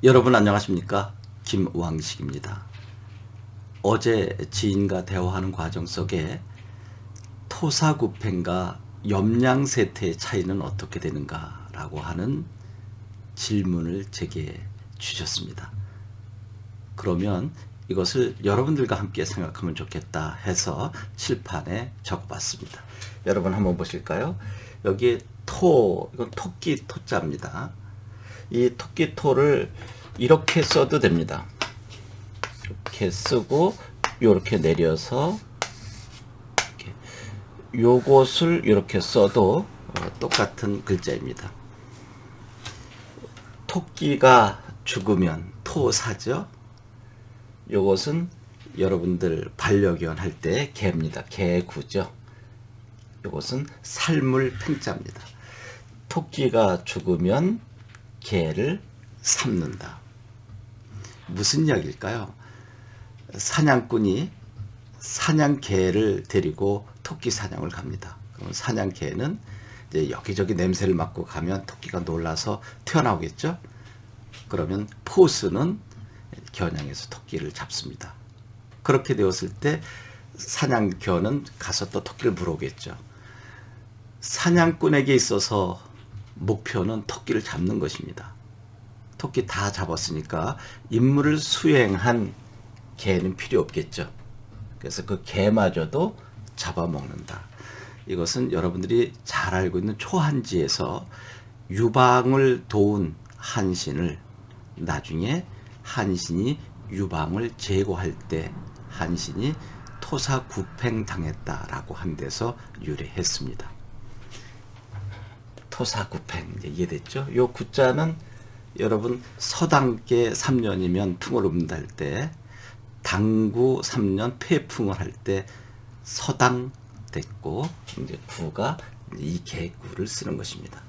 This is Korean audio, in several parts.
여러분 안녕하십니까? 김왕식입니다. 어제 지인과 대화하는 과정 속에 토사구팽과 염량세태의 차이는 어떻게 되는가 라고 하는 질문을 제게 주셨습니다. 그러면 이것을 여러분들과 함께 생각하면 좋겠다 해서 칠판에 적어봤습니다. 여러분 한번 보실까요? 여기 이건 토끼 토자입니다. 이 토끼 토를 이렇게 써도 됩니다. 이렇게 쓰고 이렇게 내려서 이렇게 요것을 이렇게 써도 똑같은 글자입니다. 토끼가 죽으면 토사죠. 요것은 여러분들 반려견 할 때 개입니다. 개구죠. 요것은 삶을 팽자입니다. 토끼가 죽으면 개를 삶는다. 무슨 이야기일까요? 사냥꾼이 사냥개를 데리고 토끼 사냥을 갑니다. 그럼 사냥개는 이제 여기저기 냄새를 맡고 가면 토끼가 놀라서 튀어나오겠죠? 그러면 포수는 겨냥해서 토끼를 잡습니다. 그렇게 되었을 때 사냥견은 가서 또 토끼를 물어오겠죠. 사냥꾼에게 있어서 목표는 토끼를 잡는 것입니다. 토끼 다 잡았으니까 임무를 수행한 개는 필요 없겠죠. 그래서 그 개마저도 잡아먹는다. 이것은 여러분들이 잘 알고 있는 초한지에서 유방을 도운 한신을 나중에 한신이 유방을 제거할 때 한신이 토사구팽 당했다라고 한 데서 유래했습니다. 토사구팽 이해됐죠? 요 구자는 여러분 서당계 3년이면 풍을 읊는다 할 때 당구 3년 폐풍을 할 때 서당 됐고 이제 구가 이 개구를 쓰는 것입니다.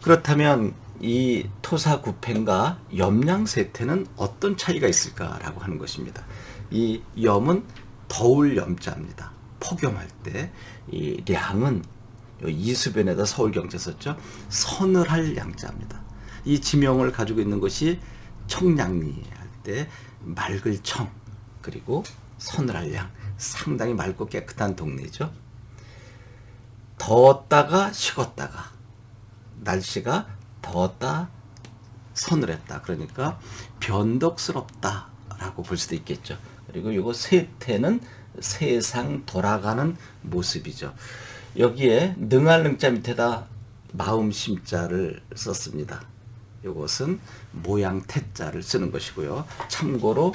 그렇다면 이 토사구팽과 염량세태는 어떤 차이가 있을까라고 하는 것입니다. 이 염은 더울 염자입니다. 폭염할 때 이 량은 이수변에다 서울경제 썼죠. 서늘할 양자입니다. 이 지명을 가지고 있는 것이 청량리 할 때 맑을 청 그리고 서늘할 양 상당히 맑고 깨끗한 동네죠. 더웠다가 식었다가 날씨가 더웠다 서늘했다 그러니까 변덕스럽다라고 볼 수도 있겠죠. 그리고 이거 세태는 세상 돌아가는 모습이죠. 여기에 능할 능자 밑에다 마음 심자를 썼습니다. 이것은 모양 태자를 쓰는 것이고요. 참고로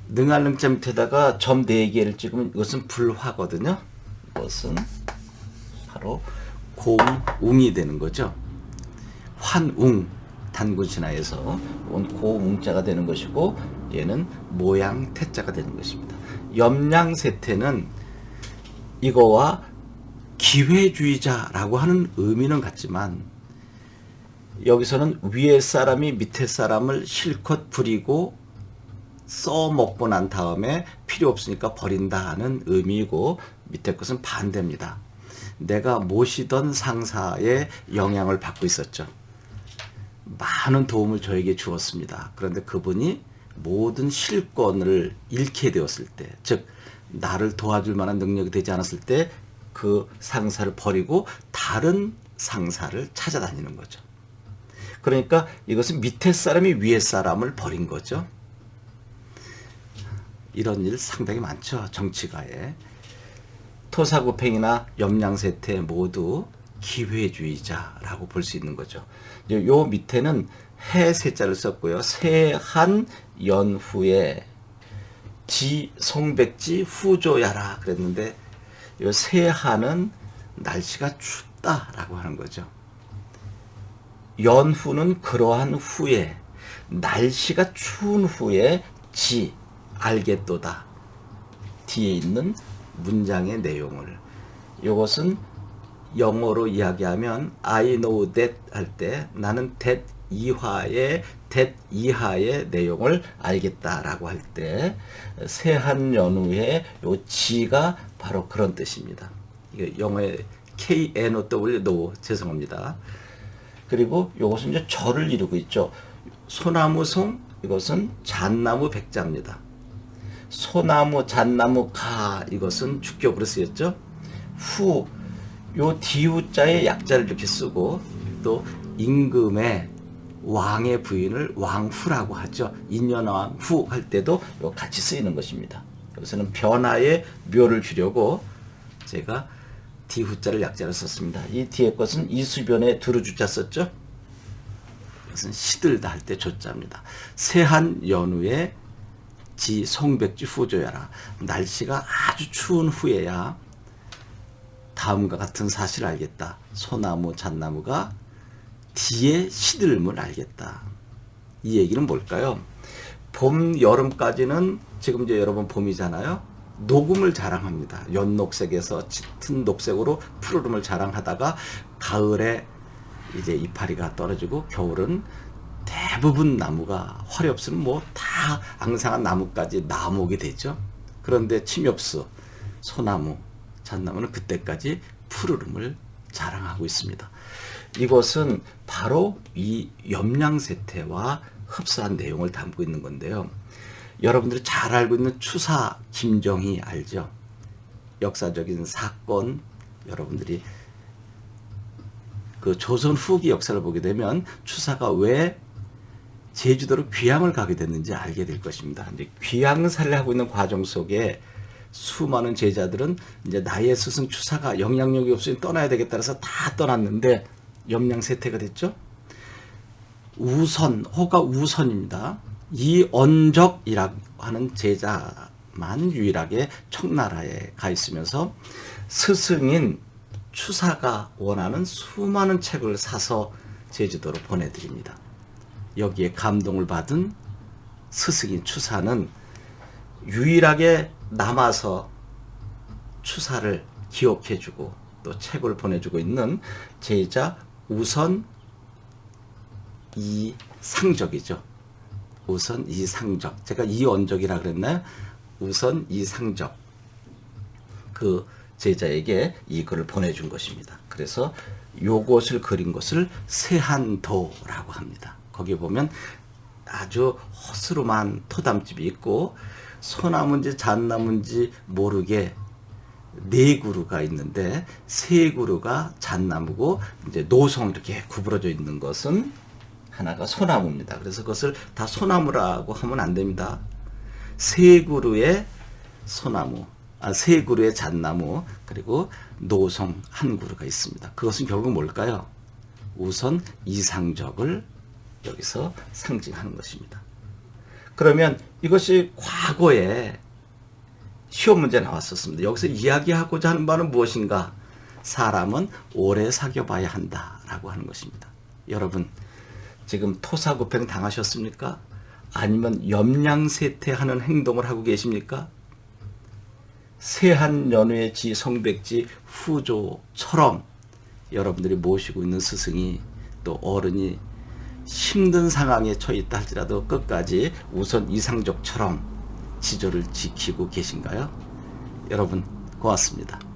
능할 능자 밑에다가 점 4개를 찍으면 이것은 불화거든요. 이것은 바로 고웅이 되는 거죠. 환웅 단군신화에서 온 고웅자가 되는 것이고 얘는 모양 태자가 되는 것입니다. 염량세태는 이거와 기회주의자라고 하는 의미는 같지만 여기서는 위에 사람이 밑에 사람을 실컷 부리고 써먹고 난 다음에 필요 없으니까 버린다는 의미이고 밑에 것은 반대입니다. 내가 모시던 상사의 영향을 받고 있었죠. 많은 도움을 저에게 주었습니다. 그런데 그분이 모든 실권을 잃게 되었을 때, 즉 나를 도와줄 만한 능력이 되지 않았을 때 그 상사를 버리고 다른 상사를 찾아다니는 거죠. 그러니까 이것은 밑에 사람이 위에 사람을 버린 거죠. 이런 일 상당히 많죠. 정치가에. 토사구팽이나 염량세태 모두 기회주의자라고 볼 수 있는 거죠. 요 밑에는 해세자를 썼고요. 세한 연후에 지송백지 후조야라 그랬는데 요 세한은 날씨가 춥다라고 하는 거죠. 연후는 그러한 후에 날씨가 추운 후에 지 알겠도다 뒤에 있는 문장의 내용을 이것은 영어로 이야기하면 I know that 할 때 나는 that 이하의 내용을 알겠다라고 할 때 세한 연후에 요 지가 바로 그런 뜻입니다. 이게 영어의 KNOW, 노, 죄송합니다. 그리고 이것은 이제 절을 이루고 있죠. 소나무송, 이것은 잣나무 백자입니다. 소나무, 잣나무, 가, 이것은 주격으로 쓰였죠. 후, 요 디우자의 약자를 이렇게 쓰고, 또 임금의 왕의 부인을 왕후라고 하죠. 인연왕후 할 때도 같이 쓰이는 것입니다. 여기서는 변화의 묘를 주려고 제가 디후자를 약자로 썼습니다. 이 뒤에 것은 이수변에 두루주자 썼죠. 이것은 시들다 할 때 조자입니다. 세한 연후에 지 송백지 후조야라. 날씨가 아주 추운 후에야 다음과 같은 사실을 알겠다. 소나무, 잣나무가 뒤에 시들음을 알겠다. 이 얘기는 뭘까요? 봄, 여름까지는 지금 이제 여러분 봄이잖아요. 녹음을 자랑합니다. 연녹색에서 짙은 녹색으로 푸르름을 자랑하다가 가을에 이제 이파리가 떨어지고 겨울은 대부분 나무가 활이 없으면 뭐 다 앙상한 나무까지 나무게 되죠. 그런데 침엽수, 소나무, 잣나무는 그때까지 푸르름을 자랑하고 있습니다. 이것은 바로 이 염량세태와 흡사한 내용을 담고 있는 건데요. 여러분들이 잘 알고 있는 추사 김정희 알죠? 역사적인 사건, 여러분들이 그 조선 후기 역사를 보게 되면 추사가 왜 제주도로 귀향을 가게 됐는지 알게 될 것입니다. 이제 귀향사를 하고 있는 과정 속에 수많은 제자들은 이제 나의 스승 추사가 영향력이 없으니 떠나야 되겠다 해서 다 떠났는데 염량세태가 됐죠. 우선, 호가 우선입니다. 이언적이라고 하는 제자만 유일하게 청나라에 가 있으면서 스승인 추사가 원하는 수많은 책을 사서 제주도로 보내드립니다. 여기에 감동을 받은 스승인 추사는 유일하게 남아서 추사를 기억해주고 또 책을 보내주고 있는 제자 우선 이상적이죠. 우선 이상적. 제가 이언적이라 그랬나요? 우선 이상적. 그 제자에게 이 글을 보내준 것입니다. 그래서 요것을 그린 것을 세한도라고 합니다. 거기 보면 아주 허스름한 토담집이 있고 소나무인지 잣나무인지 모르게 네 그루가 있는데 세 그루가 잣나무고 이제 노송 이렇게 구부러져 있는 것은 하나가 소나무입니다. 그래서 그것을 다 소나무라고 하면 안 됩니다. 세 그루의 소나무, 세 그루의 잣나무, 그리고 노송 한 그루가 있습니다. 그것은 결국 뭘까요? 우선 이상적을 여기서 상징하는 것입니다. 그러면 이것이 과거에 시험 문제 나왔었습니다. 여기서 이야기하고자 하는 바는 무엇인가? 사람은 오래 사귀어봐야 한다라고 하는 것입니다. 여러분 지금 토사구팽 당하셨습니까? 아니면 염량세태하는 행동을 하고 계십니까? 세한연후의 지 성백지 후조처럼 여러분들이 모시고 있는 스승이 또 어른이 힘든 상황에 처해 있다 할지라도 끝까지 우선 이상적처럼 지조를 지키고 계신가요? 여러분 고맙습니다.